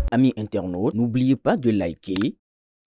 Amis internautes, n'oubliez pas de liker,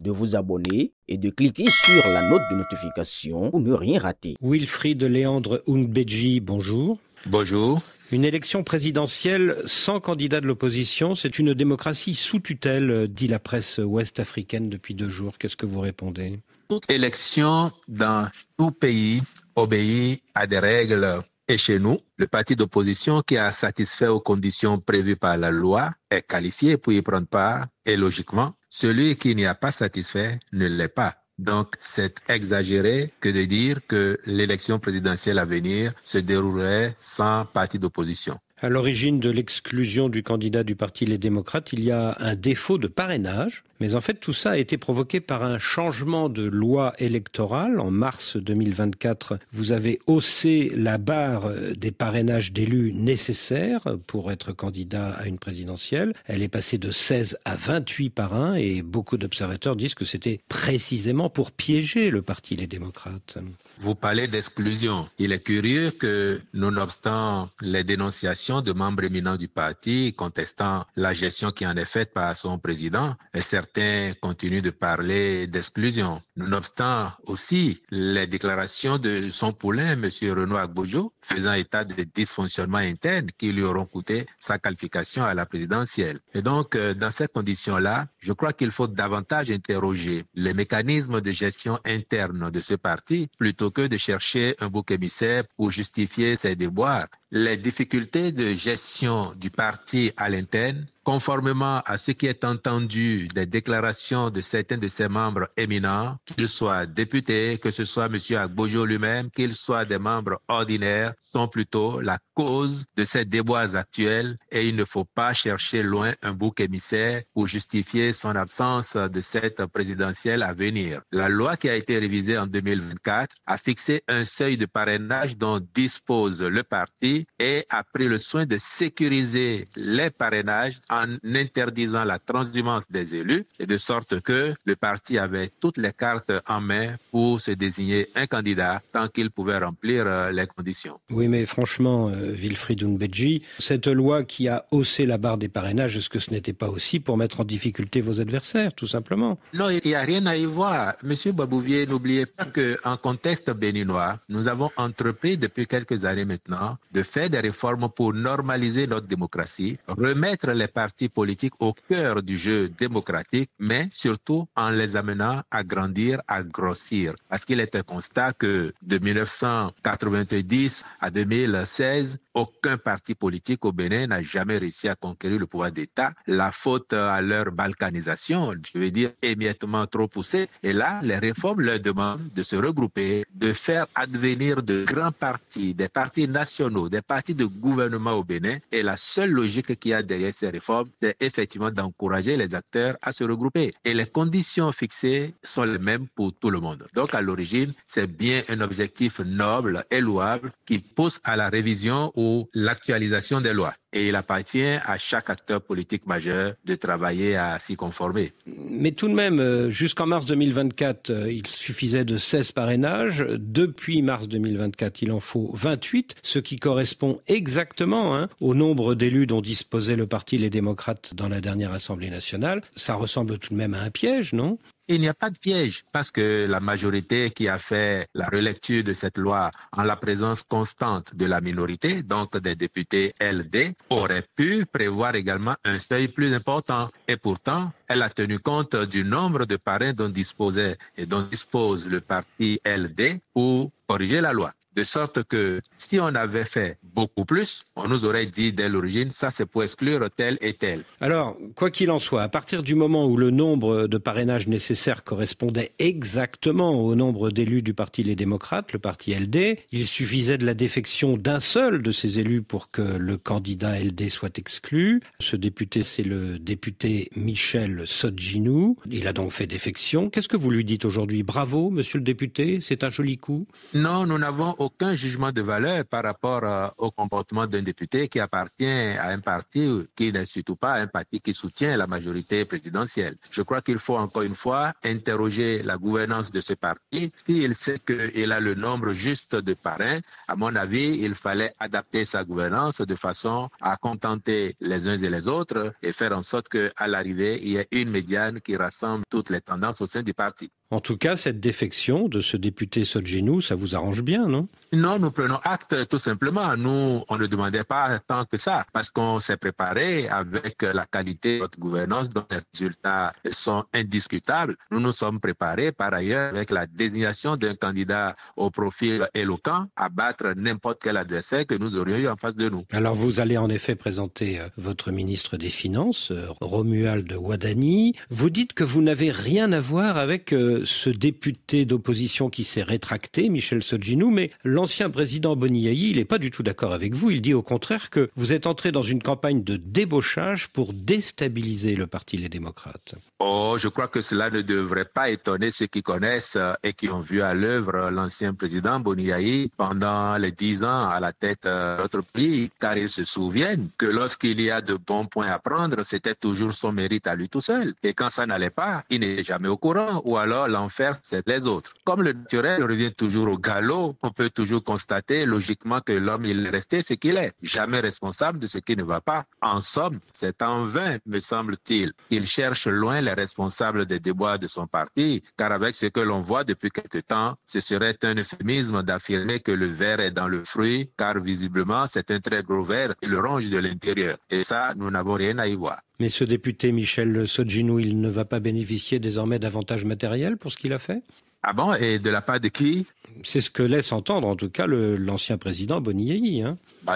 de vous abonner et de cliquer sur la note de notification pour ne rien rater. Wilfried Léandre Ounbedji, bonjour. Bonjour. Une élection présidentielle sans candidat de l'opposition, c'est une démocratie sous tutelle, dit la presse ouest-africaine depuis 2 jours. Qu'est-ce que vous répondez? Toute élection dans tout pays obéit à des règles. Et chez nous, le parti d'opposition qui a satisfait aux conditions prévues par la loi est qualifié pour y prendre part. Et logiquement, celui qui n'y a pas satisfait ne l'est pas. Donc, c'est exagéré que de dire que l'élection présidentielle à venir se déroulerait sans parti d'opposition. À l'origine de l'exclusion du candidat du Parti Les Démocrates, il y a un défaut de parrainage. Mais en fait, tout ça a été provoqué par un changement de loi électorale. En mars 2024, vous avez haussé la barre des parrainages d'élus nécessaires pour être candidat à une présidentielle. Elle est passée de 16 à 28 parrains et beaucoup d'observateurs disent que c'était précisément pour piéger le Parti Les Démocrates. Vous parlez d'exclusion. Il est curieux que, nonobstant les dénonciations de membres éminents du parti contestant la gestion qui en est faite par son président, certains continuent de parler d'exclusion. Nonobstant aussi les déclarations de son poulain, M. Renaud Agbojo, faisant état de dysfonctionnements internes qui lui auront coûté sa qualification à la présidentielle. Et donc, dans ces conditions-là, je crois qu'il faut davantage interroger les mécanismes de gestion interne de ce parti plutôt que de chercher un bouc émissaire pour justifier ses déboires. Les difficultés de gestion du parti à l'interne, conformément à ce qui est entendu des déclarations de certains de ses membres éminents, qu'ils soient députés, que ce soit M. Agbojo lui-même, qu'ils soient des membres ordinaires, sont plutôt la cause de ces déboires actuels et il ne faut pas chercher loin un bouc émissaire pour justifier son absence de cette présidentielle à venir. La loi qui a été révisée en 2024 a fixé un seuil de parrainage dont dispose le parti et a pris le soin de sécuriser les parrainages en interdisant la transhumance des élus et de sorte que le parti avait toutes les cartes en main pour se désigner un candidat tant qu'il pouvait remplir les conditions. Oui, mais franchement, Wilfried Ounbedji, cette loi qui a haussé la barre des parrainages, est-ce que ce n'était pas aussi pour mettre en difficulté vos adversaires, tout simplement? Non, il n'y a rien à y voir. Monsieur Babouvier, n'oubliez pas qu'en contexte béninois, nous avons entrepris depuis quelques années maintenant de faire des réformes pour normaliser notre démocratie, remettre les partis politiques au cœur du jeu démocratique, mais surtout en les amenant à grandir, à grossir. Parce qu'il est un constat que de 1990 à 2016, aucun parti politique au Bénin n'a jamais réussi à conquérir le pouvoir d'État. La faute à leur balkanisation, je veux dire émiettement trop poussée. Et là, les réformes leur demandent de se regrouper, de faire advenir de grands partis, des partis nationaux, des partis de gouvernement au Bénin. Et la seule logique qu'il y a derrière ces réformes, c'est effectivement d'encourager les acteurs à se regrouper. Et les conditions fixées sont les mêmes pour tout le monde. Donc, à l'origine, c'est bien un objectif noble et louable qui pousse à la révision ou l'actualisation des lois. Et il appartient à chaque acteur politique majeur de travailler à s'y conformer. Mais tout de même, jusqu'en mars 2024, il suffisait de 16 parrainages. Depuis mars 2024, il en faut 28, ce qui correspond exactement au nombre d'élus dont disposait le Parti Les Démocrates dans la dernière Assemblée nationale. Ça ressemble tout de même à un piège, non ? Il n'y a pas de piège parce que la majorité qui a fait la relecture de cette loi en la présence constante de la minorité, donc des députés LD, aurait pu prévoir également un seuil plus important. Et pourtant, elle a tenu compte du nombre de parrains dont disposait et dont dispose le parti LD pour corriger la loi. De sorte que si on avait fait beaucoup plus, on nous aurait dit dès l'origine, ça c'est pour exclure tel et tel. Alors, quoi qu'il en soit, à partir du moment où le nombre de parrainages nécessaires correspondait exactement au nombre d'élus du Parti Les Démocrates, le parti LD, il suffisait de la défection d'un seul de ces élus pour que le candidat LD soit exclu. Ce député, c'est le député Michel Sodjinou. Il a donc fait défection. Qu'est-ce que vous lui dites aujourd'hui? Bravo, monsieur le député, c'est un joli coup? Non, nous n'avons aucun jugement de valeur par rapport au comportement d'un député qui appartient à un parti qui n'est surtout pas un parti qui soutient la majorité présidentielle. Je crois qu'il faut encore une fois interroger la gouvernance de ce parti. S'il sait qu'il a le nombre juste de parrains, à mon avis, il fallait adapter sa gouvernance de façon à contenter les uns et les autres et faire en sorte qu'à l'arrivée, il y ait une médiane qui rassemble toutes les tendances au sein du parti. En tout cas, cette défection de ce député Sotjinu, ça vous arrange bien, non? Non, nous prenons acte tout simplement. Nous, on ne demandait pas tant que ça parce qu'on s'est préparé avec la qualité de notre gouvernance dont les résultats sont indiscutables. Nous nous sommes préparés par ailleurs avec la désignation d'un candidat au profil éloquent à battre n'importe quel adversaire que nous aurions eu en face de nous. Alors vous allez en effet présenter votre ministre des Finances, Romuald Wadani. Vous dites que vous n'avez rien à voir avec ce député d'opposition qui s'est rétracté, Michel Sotjinu, mais l'ancien président Boni Yayi, il n'est pas du tout d'accord avec vous. Il dit au contraire que vous êtes entré dans une campagne de débauchage pour déstabiliser le Parti Les Démocrates. Oh, je crois que cela ne devrait pas étonner ceux qui connaissent et qui ont vu à l'œuvre l'ancien président Boni Yayi pendant les 10 ans à la tête de notre pays, car ils se souviennent que lorsqu'il y a de bons points à prendre, c'était toujours son mérite à lui tout seul. Et quand ça n'allait pas, il n'est jamais au courant, ou alors l'enfer, c'est les autres. Comme le naturel revient toujours au galop, on peut toujours constater logiquement que l'homme, il est resté ce qu'il est, jamais responsable de ce qui ne va pas. En somme, c'est en vain, me semble-t-il. Il cherche loin les responsables des déboires de son parti, car avec ce que l'on voit depuis quelque temps, ce serait un euphémisme d'affirmer que le ver est dans le fruit, car visiblement, c'est un très gros ver qui le ronge de l'intérieur. Et ça, nous n'avons rien à y voir. Mais ce député Michel Sotjinu, il ne va pas bénéficier désormais d'avantages matériels pour ce qu'il a fait? Ah bon? Et de la part de qui? C'est ce que laisse entendre en tout cas l'ancien président Boni Yayi.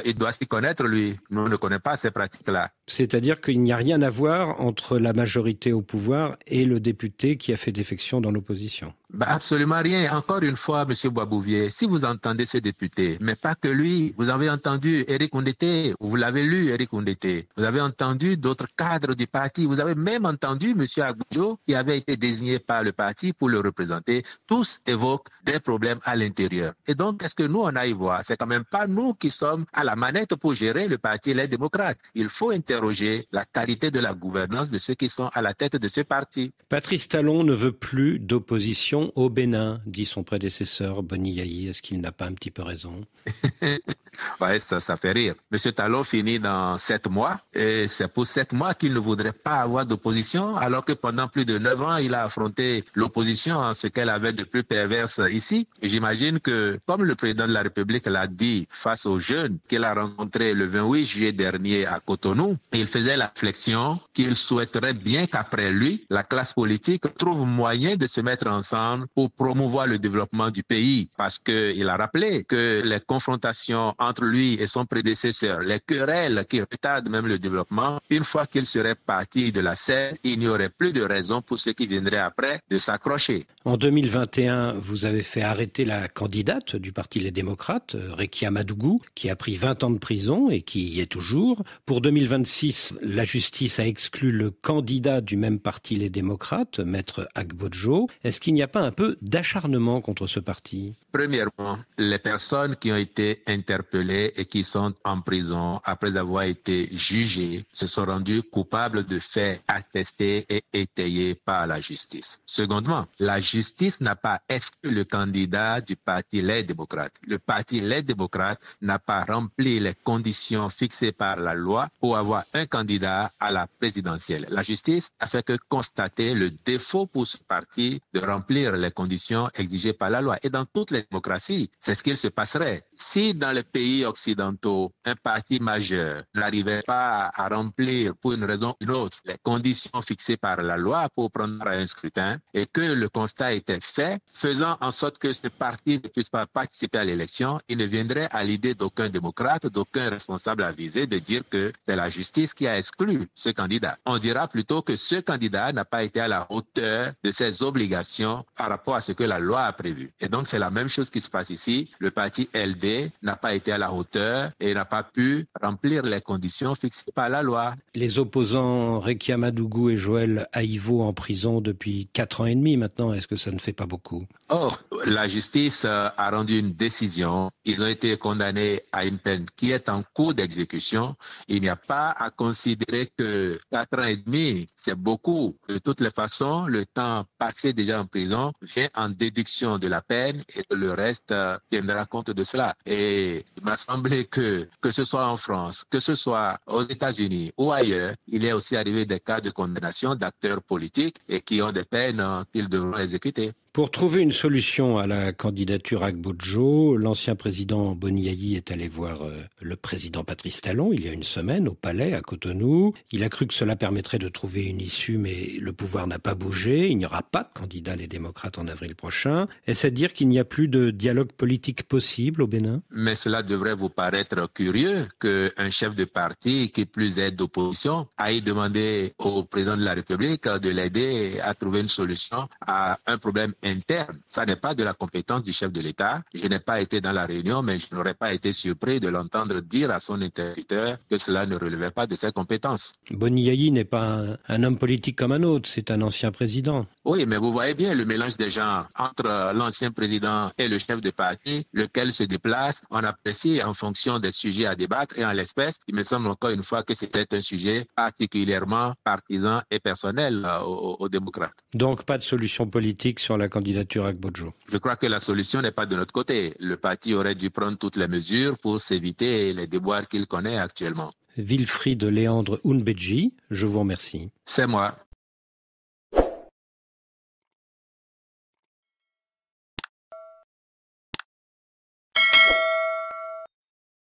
Il doit s'y connaître, lui. Nous, on ne connaît pas ces pratiques-là. C'est-à-dire qu'il n'y a rien à voir entre la majorité au pouvoir et le député qui a fait défection dans l'opposition. Absolument rien. Encore une fois, M. Boisbouvier, si vous entendez ce député, mais pas que lui, vous avez entendu Éric Oundété, vous l'avez lu, Éric Oundété, vous avez entendu d'autres cadres du parti, vous avez même entendu M. Agoudjo, qui avait été désigné par le parti pour le représenter. Tous évoquent des problèmes à l'intérieur. Et donc, qu'est-ce que nous, on a y voir? C'est quand même pas nous qui sommes à la manette pour gérer le parti Les Démocrates. Il faut interroger la qualité de la gouvernance de ceux qui sont à la tête de ce parti. Patrice Talon ne veut plus d'opposition au Bénin, dit son prédécesseur Boni Yayi. Est-ce qu'il n'a pas un petit peu raison? Ouais, ça fait rire. Monsieur Talon finit dans 7 mois et c'est pour 7 mois qu'il ne voudrait pas avoir d'opposition alors que pendant plus de 9 ans, il a affronté l'opposition en ce qu'elle avait de plus perverse ici. Et j'imagine que, comme le président de la République l'a dit face aux jeunes qu'il a rencontrés le 28 juillet dernier à Cotonou, il faisait la réflexion qu'il souhaiterait bien qu'après lui, la classe politique trouve moyen de se mettre ensemble pour promouvoir le développement du pays. Parce qu'il a rappelé que les confrontations entre lui et son prédécesseur, les querelles qui retardent même le développement, une fois qu'il serait parti de la scène, il n'y aurait plus de raison pour ceux qui viendraient après de s'accrocher. En 2021, vous avez fait arrêter la candidate du Parti Les Démocrates, Rekia Madougou, qui a pris 20 ans de prison et qui y est toujours. Pour 2026, la justice a exclu le candidat du même Parti Les Démocrates, Maître Agbodjo. Est-ce qu'il n'y a pas un peu d'acharnement contre ce parti? Premièrement, les personnes qui ont été interpellées et qui sont en prison après avoir été jugées se sont rendues coupables de faits attestés et étayés par la justice. Secondement, la justice n'a pas exclu le candidat du Parti Les Démocrates. Le Parti Les Démocrates n'a pas rempli les conditions fixées par la loi pour avoir un candidat à la présidentielle. La justice a fait que constater le défaut pour ce parti de remplir les conditions exigées par la loi. Et dans toutes les démocraties, c'est ce qu'il se passerait. Si dans les pays occidentaux, un parti majeur n'arrivait pas à remplir pour une raison ou une autre les conditions fixées par la loi pour prendre un scrutin et que le constat était fait, faisant en sorte que ce parti ne puisse pas participer à l'élection, il ne viendrait à l'idée d'aucun démocrate, d'aucun responsable avisé de dire que c'est la justice qui a exclu ce candidat. On dira plutôt que ce candidat n'a pas été à la hauteur de ses obligations par rapport à ce que la loi a prévu. Et donc, c'est la même chose qui se passe ici. Le parti LD n'a pas été à la hauteur et n'a pas pu remplir les conditions fixées par la loi. Les opposants Rekia Madougou et Joël Aïvo en prison depuis 4 ans et demi maintenant, est-ce que ça ne fait pas beaucoup? Or, la justice a rendu une décision. Ils ont été condamnés à une peine qui est en cours d'exécution. Il n'y a pas à considérer que 4 ans et demi, c'est beaucoup. De toutes les façons, le temps passé déjà en prison vient en déduction de la peine et le reste tiendra compte de cela. Et il m'a semblé que ce soit en France, que ce soit aux États-Unis ou ailleurs, il est aussi arrivé des cas de condamnation d'acteurs politiques et qui ont des peines qu'ils devront exécuter. Pour trouver une solution à la candidature Gbodjo, l'ancien président Boni Yayi est allé voir le président Patrice Talon il y a une semaine au Palais à Cotonou. Il a cru que cela permettrait de trouver une issue, mais le pouvoir n'a pas bougé. Il n'y aura pas de candidat les démocrates en avril prochain. Est-ce à dire qu'il n'y a plus de dialogue politique possible au Bénin? Mais cela devrait vous paraître curieux qu'un chef de parti, qui plus est d'opposition, aille demander au président de la République de l'aider à trouver une solution à un problème interne. Ça n'est pas de la compétence du chef de l'État. Je n'ai pas été dans la réunion, mais je n'aurais pas été surpris de l'entendre dire à son interlocuteur que cela ne relevait pas de ses compétences. Boni Yayi n'est pas un homme politique comme un autre, c'est un ancien président. Oui, mais vous voyez bien le mélange des genres entre l'ancien président et le chef de parti, lequel se déplace, on apprécie en fonction des sujets à débattre et en l'espèce, il me semble encore une fois que c'était un sujet particulièrement partisan et personnel aux démocrates. Donc pas de solution politique sur la candidature Gbodjo. Je crois que la solution n'est pas de notre côté. Le parti aurait dû prendre toutes les mesures pour s'éviter les déboires qu'il connaît actuellement. Wilfried Léandre Ounbedji, je vous remercie. C'est moi.